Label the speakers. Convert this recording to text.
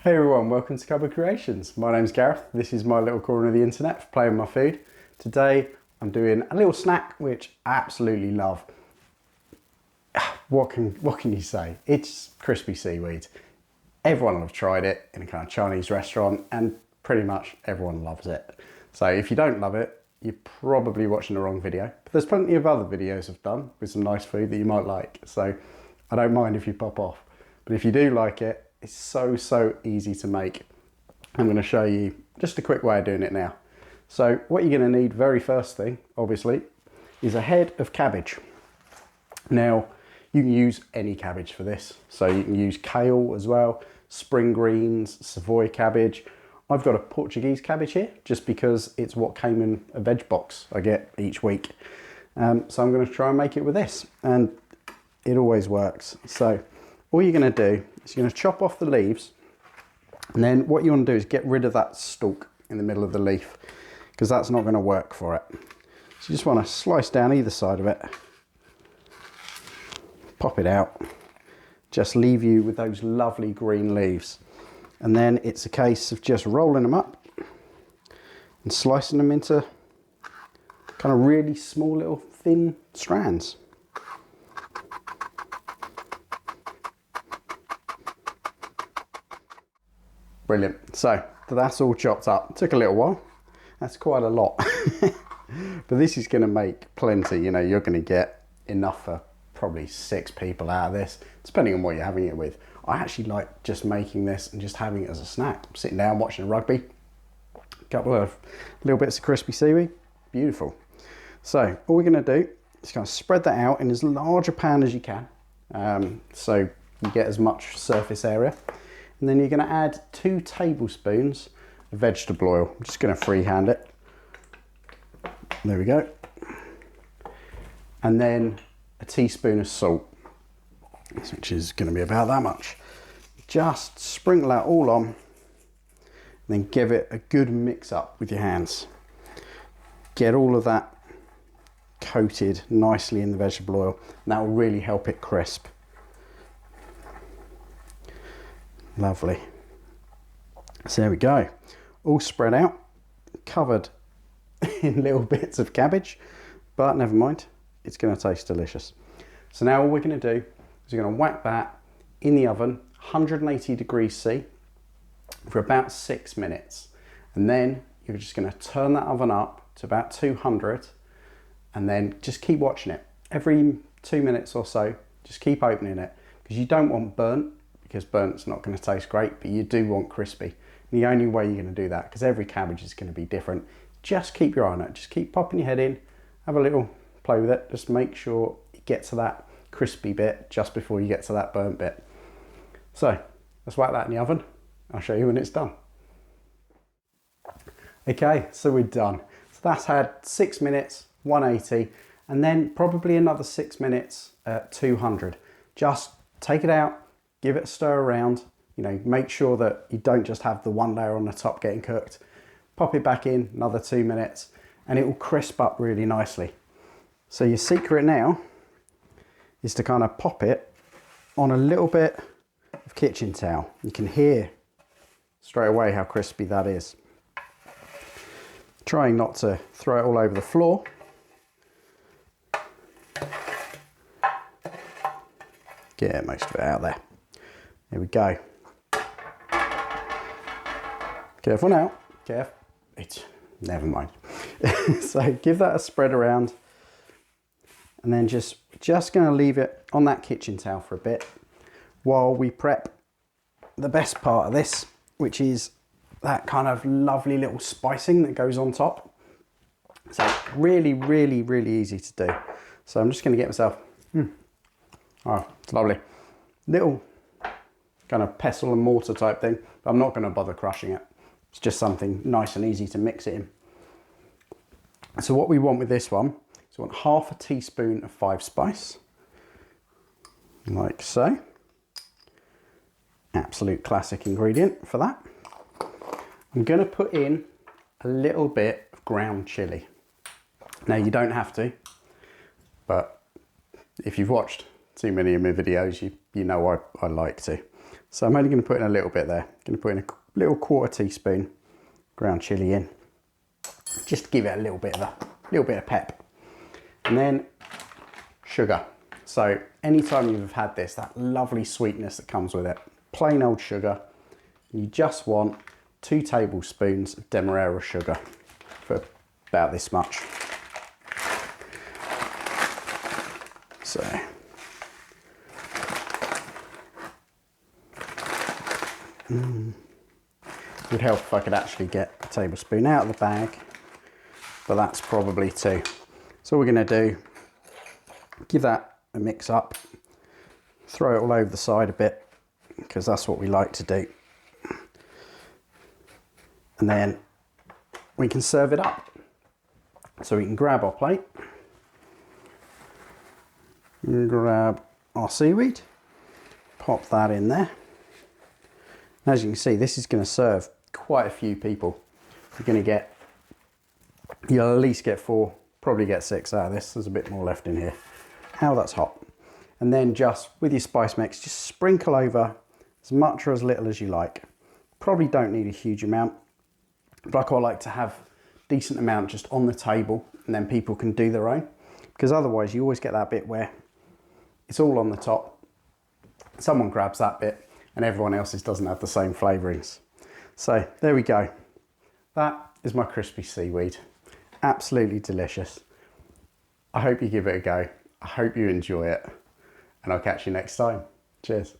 Speaker 1: Hey everyone, welcome to Cupboard Creations. My name's Gareth. This is my little corner of the internet for playing with my food. Today I'm doing a little snack which I absolutely love. What can you say? It's crispy seaweed. Everyone will have tried it in a kind of Chinese restaurant and pretty much everyone loves it. So if you don't love it, you're probably watching the wrong video. But there's plenty of other videos I've done with some nice food that you might like. So I don't mind if you pop off. But if you do like it, it's so easy to make. I'm going to show you just a quick way of doing it now. So what you're going to need, very first thing, obviously, is a head of cabbage. Now, you can use any cabbage for this. So you can use kale as well, spring greens, savoy cabbage. I've got a Portuguese cabbage here, just because it's what came in a veg box I get each week. So I'm going to try and make it with this, and it always works. So all you're going to do is you're going to chop off the leaves, and then what you want to do is get rid of that stalk in the middle of the leaf, because that's not going to work for it. So you just want to slice down either side of it, pop it out, just leave you with those lovely green leaves. And then it's a case of just rolling them up and slicing them into kind of really small little thin strands. Brilliant. So that's all chopped up. Took a little while. That's quite a lot. But this is going to make plenty. You know, you're going to get enough for probably 6 people out of this, depending on what you're having it with. I actually like just making this and just having it as a snack. Sitting down watching rugby. A couple of little bits of crispy seaweed. Beautiful. So all we're going to do is kind of spread that out in as large a pan as you can. So you get as much surface area. And then you're going to add 2 tablespoons of vegetable oil. I'm just going to freehand it. There we go. And then a teaspoon of salt, which is going to be about that much. Just sprinkle that all on, and then give it a good mix up with your hands. Get all of that coated nicely in the vegetable oil, and that will really help it crisp. Lovely. So there we go. All spread out, covered in little bits of cabbage, but never mind, it's going to taste delicious. So now all we're going to do is we're going to whack that in the oven, 180 degrees C, for about 6 minutes. And then you're just going to turn that oven up to about 200, and then just keep watching it. Every 2 minutes or so, just keep opening it, because you don't want burnt, because burnt's not going to taste great, but you do want crispy. And the only way you're going to do that, because every cabbage is going to be different, just keep your eye on it. Just keep popping your head in, have a little play with it. Just make sure you get to that crispy bit just before you get to that burnt bit. So let's whack that in the oven. I'll show you when it's done. Okay, so we're done. So that's had 6 minutes, 180, and then probably another 6 minutes at 200. Just take it out, give it a stir around, you know, make sure that you don't just have the one layer on the top getting cooked. Pop it back in, another 2 minutes, and it will crisp up really nicely. So your secret now is to kind of pop it on a little bit of kitchen towel. You can hear straight away how crispy that is. Trying not to throw it all over the floor. Get most of it out there. There we go. Careful now, careful. Never mind. So give that a spread around, and then just going to leave it on that kitchen towel for a bit while we prep the best part of this, which is that kind of lovely little spicing that goes on top. So really easy to do. So I'm just going to get myself, oh, it's lovely. Little kind of pestle and mortar type thing, but I'm not going to bother crushing it. It's just something nice and easy to mix it in. So what we want with this one is we want half a teaspoon of 5 spice, like so. Absolute classic ingredient for that. I'm going to put in a little bit of ground chili. Now you don't have to, but if you've watched too many of my videos, you know I like to. So I'm only going to put in a little bit there. Going to put in a little 1/4 teaspoon ground chili in, just to give it a little bit of pep. And then sugar. So anytime you've had this, that lovely sweetness that comes with it, plain old sugar, you just want 2 tablespoons of demerara sugar for about this much. So it would help if I could actually get a tablespoon out of the bag, but that's probably 2. So what we're going to do, give that a mix up, throw it all over the side a bit, because that's what we like to do. And then we can serve it up. So we can grab our plate, and grab our seaweed, pop that in there. And as you can see, this is going to serve quite a few people. You'll at least get 4, probably get 6 out of this. There's a bit more left in here. How that's hot. And then just with your spice mix, just sprinkle over as much or as little as you like. Probably don't need a huge amount, but I quite like to have a decent amount just on the table, and then people can do their own, because otherwise you always get that bit where it's all on the top, someone grabs that bit and everyone else's doesn't have the same flavourings. So there we go. That is my crispy seaweed. Absolutely delicious. I hope you give it a go. I hope you enjoy it, and I'll catch you next time. Cheers.